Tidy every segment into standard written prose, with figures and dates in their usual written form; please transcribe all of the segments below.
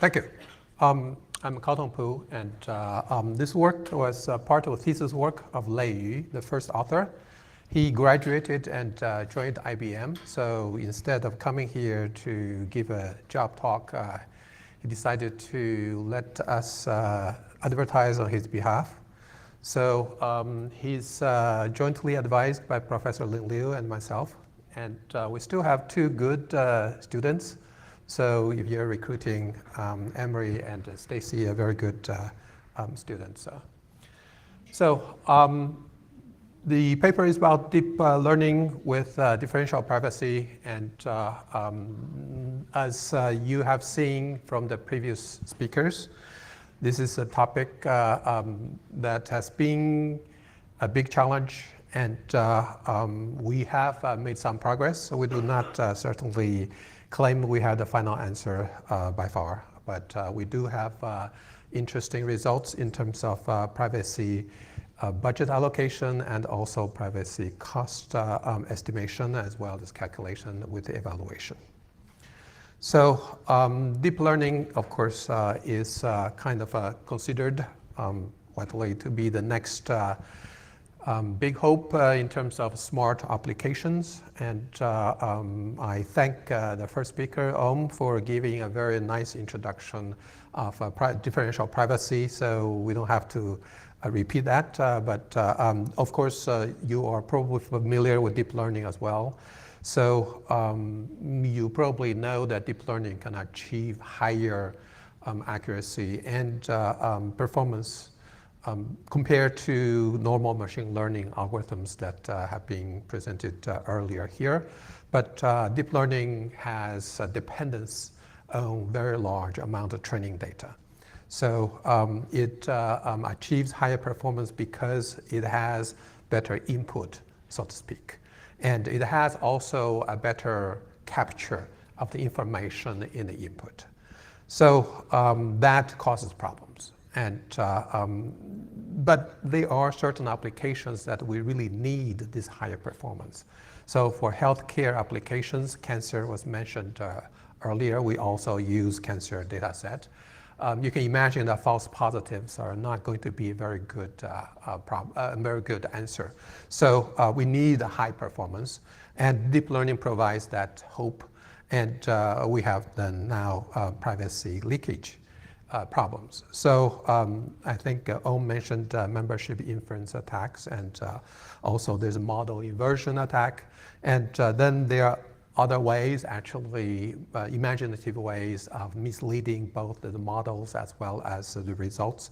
Thank you. I'm Cao Pu, and this work was part of a thesis work of Lei Yu, the first author. He graduated and joined IBM, so instead of coming here to give a job talk, he decided to let us advertise on his behalf. So he's jointly advised by Professor Lin Liu and myself, and we still have two good students. So if you're recruiting, Emery and Stacy are very good students. The paper is about deep learning with differential privacy, and as you have seen from the previous speakers, this is a topic that has been a big challenge, and we have made some progress, so we do not certainly claim we have the final answer by far, but we do have interesting results in terms of privacy budget allocation and also privacy cost estimation, as well as calculation with the evaluation. So deep learning, of course, is kind of considered widely to be the next big hope in terms of smart applications, and I thank the first speaker, Om, for giving a very nice introduction of differential privacy, so we don't have to repeat that, but of course you are probably familiar with deep learning as well. So you probably know that deep learning can achieve higher accuracy and performance compared to normal machine learning algorithms that have been presented earlier here. But deep learning has a dependence on very large amount of training data. So it achieves higher performance because it has better input, so to speak. And it has also a better capture of the information in the input. So that causes problems. And, but there are certain applications that we really need this higher performance. So for healthcare applications, cancer was mentioned earlier. We also use cancer data set. You can imagine that false positives are not going to be a very good, very good answer. So we need a high performance, and deep learning provides that hope. And we have then now privacy leakage problems. So I think Om mentioned membership inference attacks, and also there's a model inversion attack. And then there are other ways, actually imaginative ways of misleading both the models as well as the results.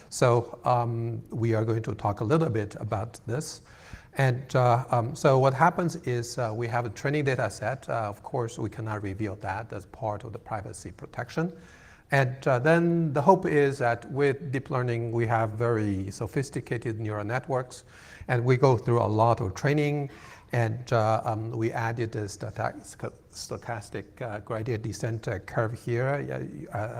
So we are going to talk a little bit about this. And so what happens is we have a training data set. Of course, we cannot reveal that as part of the privacy protection. And then the hope is that with deep learning, we have very sophisticated neural networks, and we go through a lot of training, and we added a stochastic gradient descent curve here.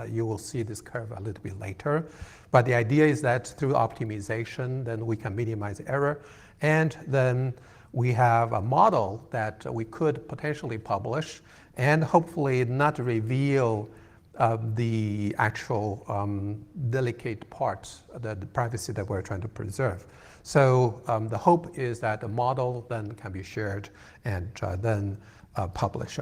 You will see this curve a little bit later. But the idea is that through optimization, then we can minimize error, and then we have a model that we could potentially publish and hopefully not reveal the actual delicate parts, the privacy that we're trying to preserve. So the hope is that the model then can be shared and then published.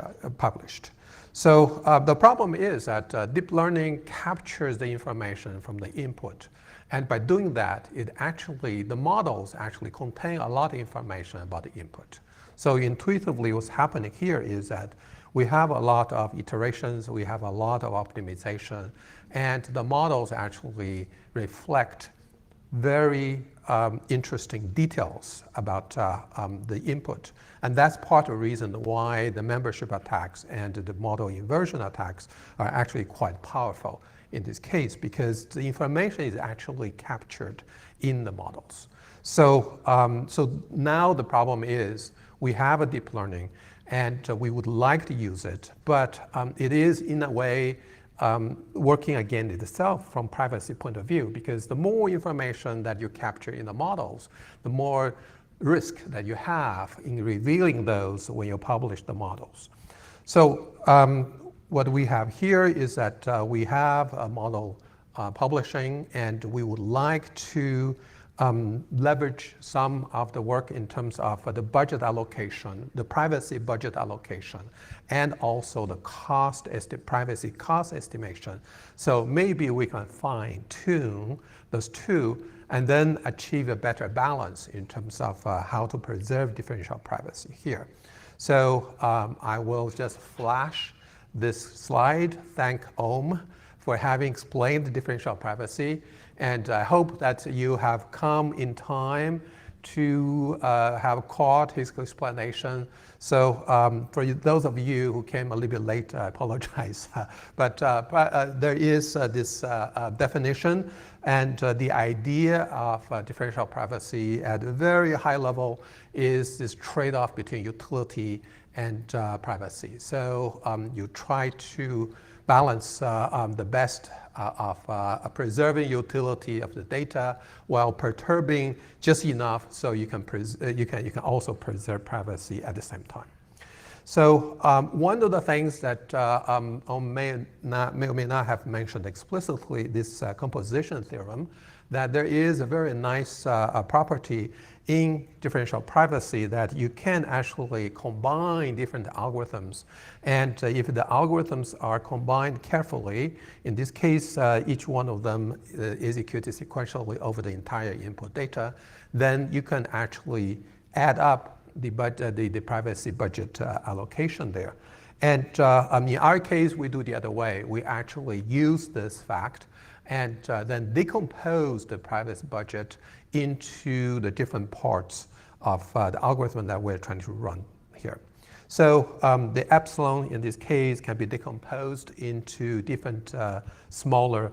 So the problem is that deep learning captures the information from the input. And by doing that, the models actually contain a lot of information about the input. So intuitively, what's happening here is that we have a lot of iterations, we have a lot of optimization, and the models actually reflect very interesting details about the input. And that's part of the reason why the membership attacks and the model inversion attacks are actually quite powerful in this case, because the information is actually captured in the models. So, so now the problem is we have a deep learning, and we would like to use it, but it is in a way working against itself from privacy point of view, because the more information that you capture in the models, the more risk that you have in revealing those when you publish the models. So what we have here is that we have a model publishing, and we would like to leverage some of the work in terms of the budget allocation, the privacy budget allocation, and also the privacy cost estimation. So maybe we can fine tune those two and then achieve a better balance in terms of how to preserve differential privacy here. So I will just flash this slide. Thank Om for having explained the differential privacy. And I hope that you have come in time to have caught his explanation. So for those of you who came a little bit late, I apologize. But there is this definition, and the idea of differential privacy at a very high level is this trade-off between utility and privacy. So you try to balance the best of preserving utility of the data while perturbing just enough so you can also preserve privacy at the same time. So one of the things that may or may not have mentioned explicitly, this composition theorem, that there is a very nice property in differential privacy that you can actually combine different algorithms. And if the algorithms are combined carefully, in this case, each one of them executed sequentially over the entire input data, then you can actually add up the privacy budget allocation there. And in our case, we do the other way. We actually use this fact and then decompose the privacy budget into the different parts of the algorithm that we're trying to run here. So the epsilon in this case can be decomposed into different smaller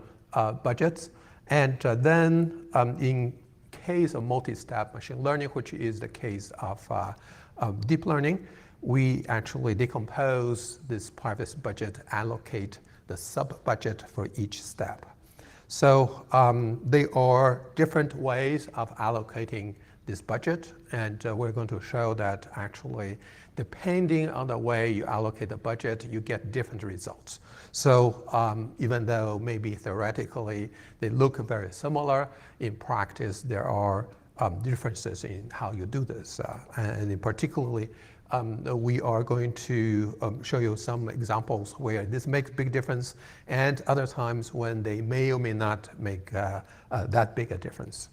budgets. And then in case of multi-step machine learning, which is the case of deep learning, we actually decompose this privacy budget, allocate the sub-budget for each step. So there are different ways of allocating this budget, and we're going to show that actually, depending on the way you allocate the budget, you get different results. So even though maybe theoretically they look very similar, in practice there are differences in how you do this. And in particularly, we are going to show you some examples where this makes big difference, and other times when they may or may not make that big a difference.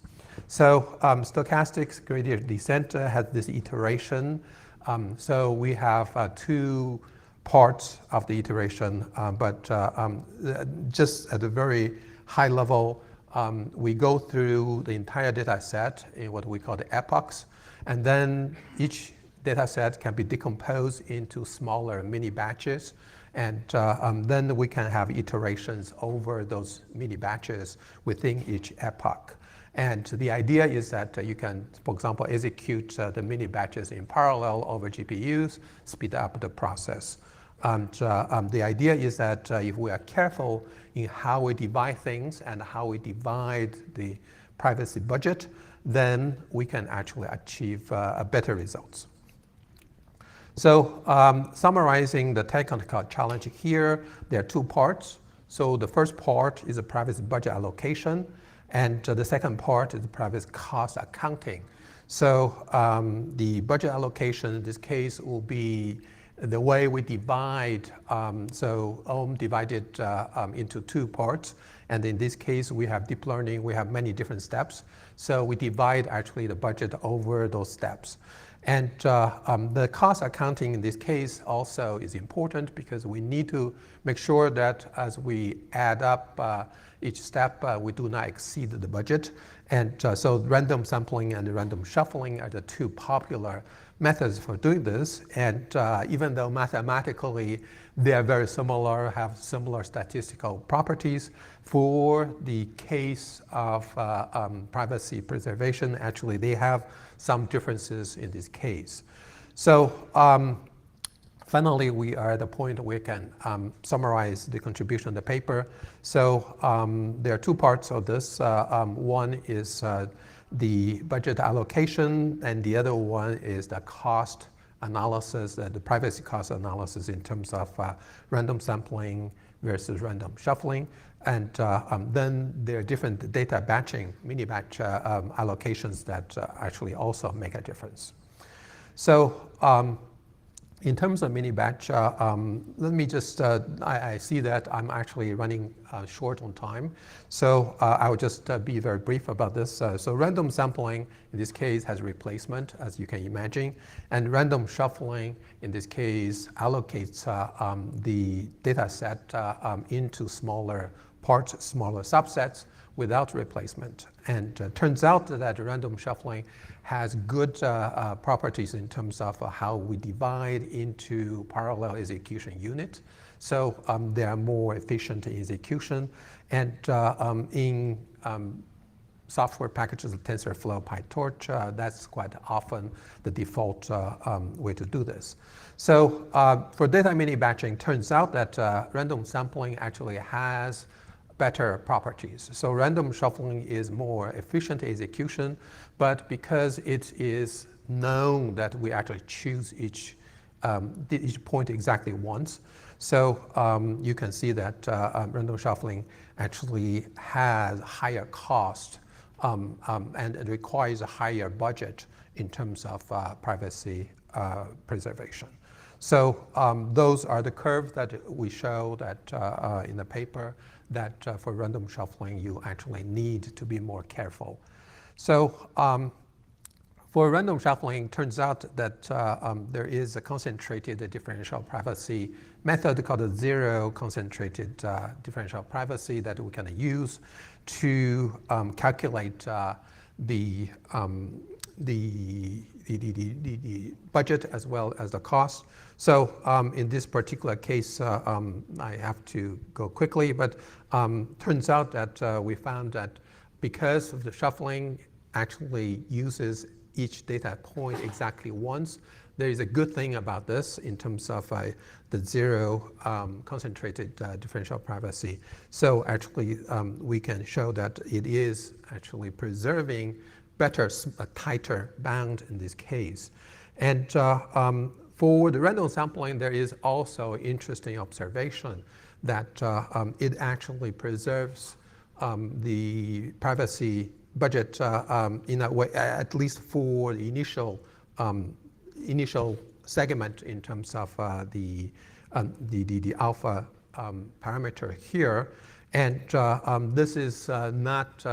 So stochastic gradient descent has this iteration. So we have two parts of the iteration, but just at a very high level, we go through the entire data set in what we call the epochs, and then each data set can be decomposed into smaller mini batches, and then we can have iterations over those mini batches within each epoch. And the idea is that you can, for example, execute the mini batches in parallel over GPUs, speed up the process. And the idea is that if we are careful in how we divide things and how we divide the privacy budget, then we can actually achieve better results. So summarizing the technical challenge here, there are two parts. So the first part is the privacy budget allocation, and the second part is the privacy cost accounting. So the budget allocation in this case will be the way we divide, so Om divided into two parts, and in this case we have deep learning, we have many different steps. So we divide actually the budget over those steps. And the cost accounting in this case also is important because we need to make sure that as we add up each step, we do not exceed the budget. And so random sampling and random shuffling are the two popular methods for doing this. And even though mathematically they are very similar, have similar statistical properties, for the case of privacy preservation, actually they have some differences in this case. So finally, we are at the point where we can summarize the contribution of the paper. So there are two parts of this. One is the budget allocation, and the other one is the cost analysis, the privacy cost analysis in terms of random sampling versus random shuffling. And then there are different data batching, mini batch allocations that actually also make a difference. So in terms of mini batch, let me just, I see that I'm actually running short on time. So I will just be very brief about this. So random sampling, in this case, has replacement, as you can imagine. And random shuffling, in this case, allocates the data set into smaller parts, smaller subsets without replacement. And turns out that random shuffling has good properties in terms of how we divide into parallel execution units. So they are more efficient in execution. And in software packages like TensorFlow, PyTorch, that's quite often the default way to do this. So for data mini batching, turns out that random sampling actually has better properties. So random shuffling is more efficient execution, but because it is known that we actually choose each point exactly once, so you can see that random shuffling actually has higher cost and it requires a higher budget in terms of privacy preservation. So those are the curves that we show that in the paper, that for random shuffling, you actually need to be more careful. So for random shuffling, turns out that there is a concentrated differential privacy method called a zero concentrated differential privacy that we can use to calculate the budget as well as the cost. So in this particular case, I have to go quickly, but turns out that we found that because of the shuffling actually uses each data point exactly once, there is a good thing about this in terms of the zero concentrated differential privacy. So actually, we can show that it is actually preserving better, a tighter bound in this case. And for the random sampling, there is also interesting observation that it actually preserves the privacy budget in a way, at least for the initial segment in terms of the alpha parameter here. And this is not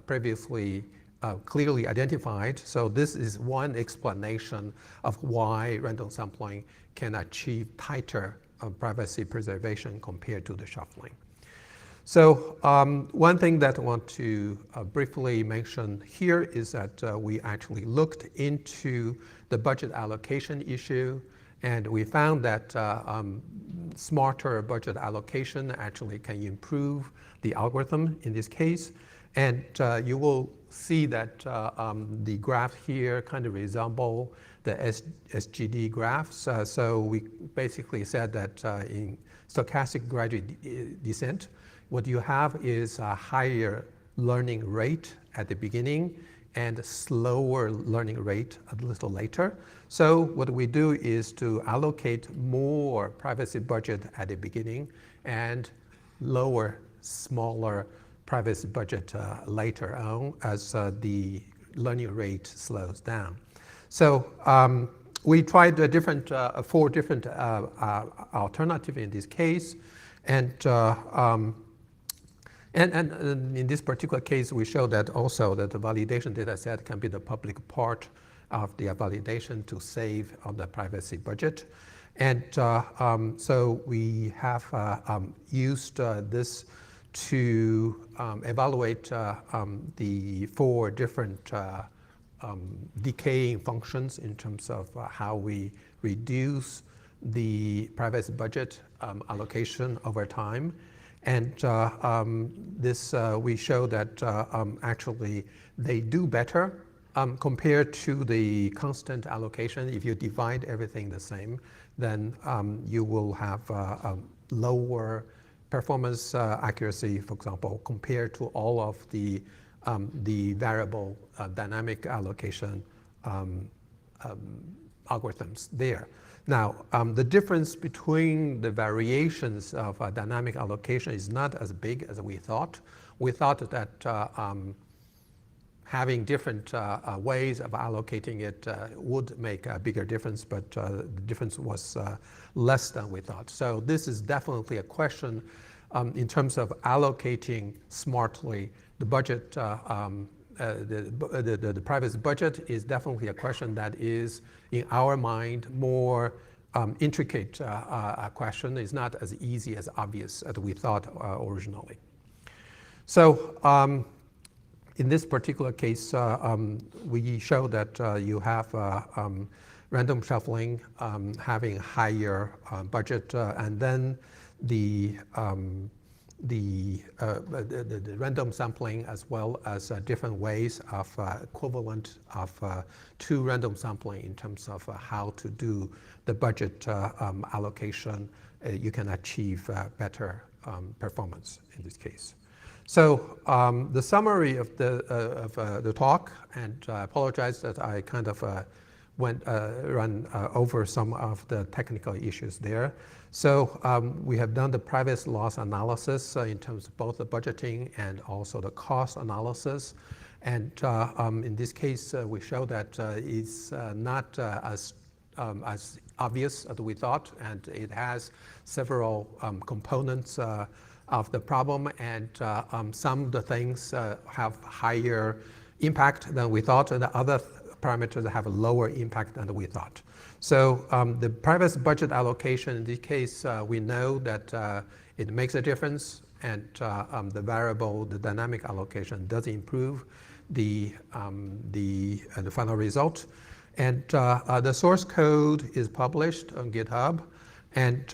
previously clearly identified. So this is one explanation of why random sampling can achieve tighter privacy preservation compared to the shuffling. So one thing that I want to briefly mention here is that we actually looked into the budget allocation issue, and we found that smarter budget allocation actually can improve the algorithm in this case. And you will see that the graph here kind of resemble the SGD graphs. So we basically said that in stochastic gradual descent, what you have is a higher learning rate at the beginning and a slower learning rate a little later. So what we do is to allocate more privacy budget at the beginning and lower, smaller privacy budget later on as the learning rate slows down. So we tried four different alternatives in this case, and in this particular case, we show that also that the validation data set can be the public part of the validation to save on the privacy budget. And so we have used this to evaluate the four different decaying functions in terms of how we reduce the privacy budget allocation over time. And this we show that actually they do better compared to the constant allocation. If you divide everything the same, then you will have a lower performance accuracy, for example, compared to all of the variable dynamic allocation algorithms there. Now, the difference between the variations of dynamic allocation is not as big as we thought. We thought that having different ways of allocating it would make a bigger difference, but the difference was less than we thought. So this is definitely a question in terms of allocating smartly the budget. The private budget is definitely a question that is, in our mind, more intricate question. It's not as easy as obvious as we thought originally. So in this particular case, we show that you have random shuffling having higher budget, and then the random sampling, as well as different ways of equivalent of to random sampling in terms of how to do the budget allocation, you can achieve better performance in this case. So the summary of the talk, and I apologize that I kind of run over some of the technical issues there. So we have done the private loss analysis in terms of both the budgeting and also the cost analysis. And in this case, we show that it's not as obvious as we thought, and it has several components of the problem, and some of the things have higher impact than we thought, and the other parameters have a lower impact than we thought. So the private budget allocation, in this case, we know that it makes a difference, and the variable, the dynamic allocation does improve the final result. And the source code is published on GitHub. And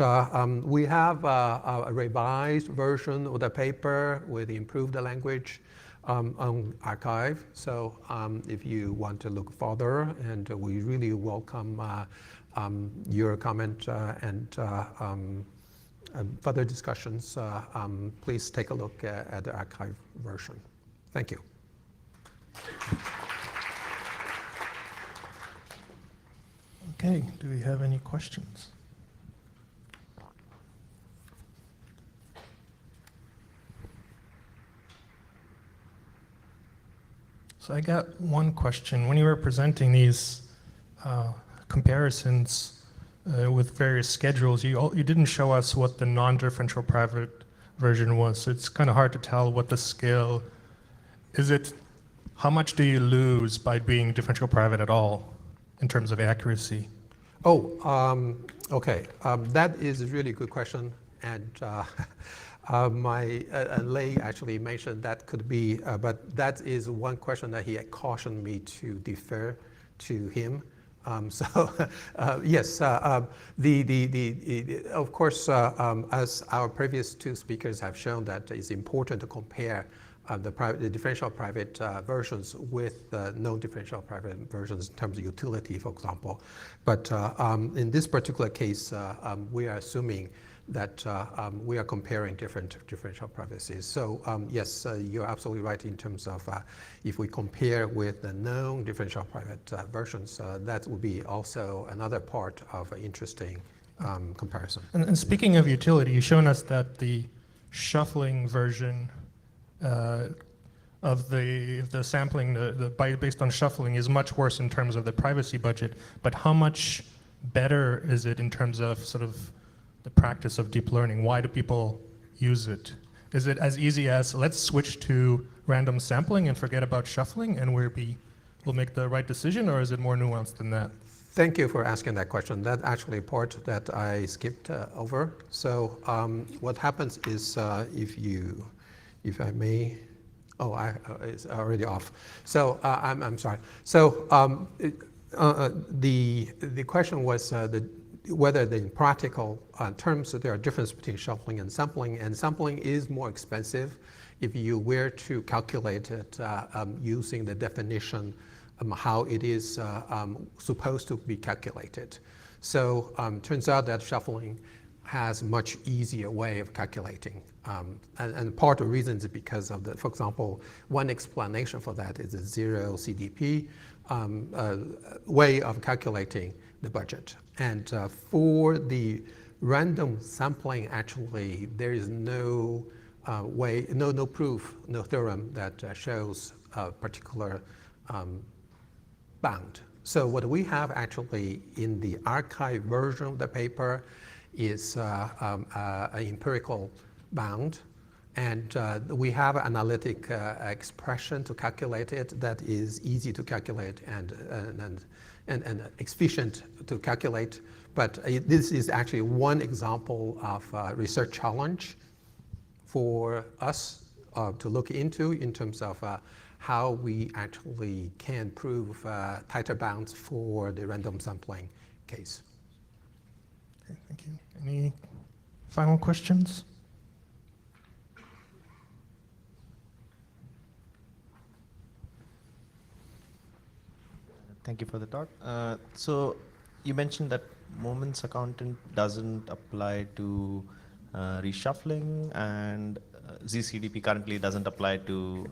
we have a revised version of the paper with improved language on archive. So if you want to look further, and we really welcome your comment and further discussions, please take a look at the archive version. Thank you. Okay, do we have any questions? So I got one question. When you were presenting these comparisons with various schedules, you didn't show us what the non-differential private version was. So it's kind of hard to tell what the scale is. How much do you lose by being differential private at all in terms of accuracy? Oh, okay. That is a really good question, and Lei actually mentioned that could be, but that is one question that he had cautioned me to defer to him. Yes, of course, as our previous two speakers have shown, that it's important to compare the differential private versions with the non-differential private versions in terms of utility, for example. But in this particular case, we are assuming that we are comparing different differential privacies. So yes, you're absolutely right in terms of if we compare with the known differential private versions, that would be also another part of an interesting comparison. And speaking of utility, you've shown us that the shuffling version of the sampling, based on shuffling, is much worse in terms of the privacy budget. But how much better is it in terms of sort of the practice of deep learning? Why do people use it? Is it as easy as let's switch to random sampling and forget about shuffling and we'll make the right decision, or is it more nuanced than that? Thank you for asking that question. That's actually a part that I skipped over. So what happens is if I may, it's already off. So I'm sorry. So the question was whether in practical terms there are differences between shuffling, and sampling is more expensive if you were to calculate it using the definition how it is supposed to be calculated. So turns out that shuffling has much easier way of calculating And part of the reason is because of the, for example, one explanation for that is the zero CDP way of calculating the budget. And for the random sampling, actually, there is no way, no proof, no theorem that shows a particular bound. So what we have actually in the archive version of the paper is an empirical bound, and we have an analytic expression to calculate it that is easy to calculate and efficient to calculate. But this is actually one example of a research challenge for us to look into in terms of how we actually can prove tighter bounds for the random sampling case. Okay, thank you. Any final questions? Thank you for the talk. So you mentioned that moments accountant doesn't apply to reshuffling, and ZCDP currently doesn't apply to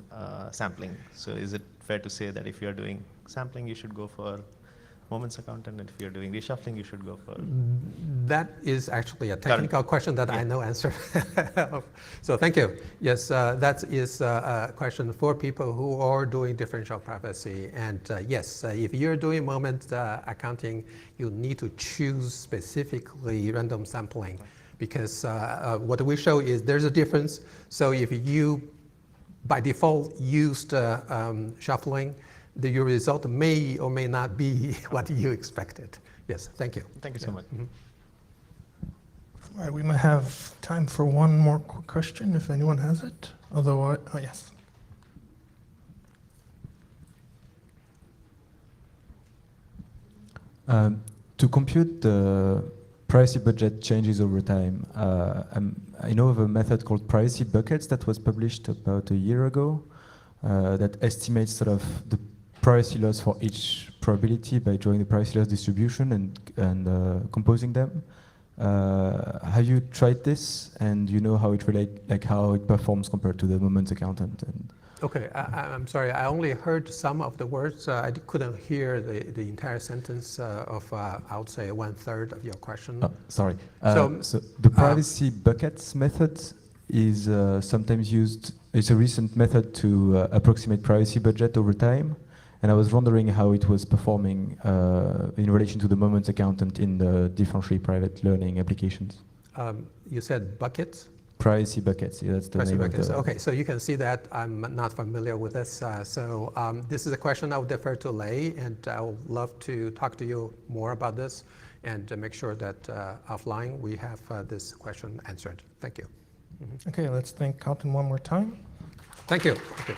sampling. So is it fair to say that if you're doing sampling, you should go for moments accountant, and if you're doing reshuffling, you should go for? That is actually a technical question that I know answer. So thank you. Yes, that is a question for people who are doing differential privacy. And yes, if you're doing moment accounting, you need to choose specifically random sampling, because what we show is there's a difference. So if you by default used shuffling, your result may or may not be what you expected. Yes, thank you. Thank you so much. Mm-hmm. All right, we might have time for one more question if anyone has it. Otherwise, oh yes. To compute the privacy budget changes over time, I know of a method called privacy buckets that was published about a year ago that estimates sort of the privacy loss for each probability by drawing the privacy loss distribution and composing them. Have you tried this, and you know how it how it performs compared to the moments accountant? Okay, I'm sorry, I only heard some of the words. I couldn't hear the entire sentence of, I would say, 1/3 of your question. Oh, sorry. So the privacy buckets method is sometimes used. It's a recent method to approximate privacy budget over time. And I was wondering how it was performing in relation to the moments accountant in the differentially private learning applications. You said buckets? Privacy buckets, yeah, that's the Privacy name buckets. of the... Okay, so you can see that I'm not familiar with this. So this is a question I would defer to Lei, and I would love to talk to you more about this and make sure that offline we have this question answered. Thank you. Okay, let's thank Carlton one more time. Thank you. Thank you.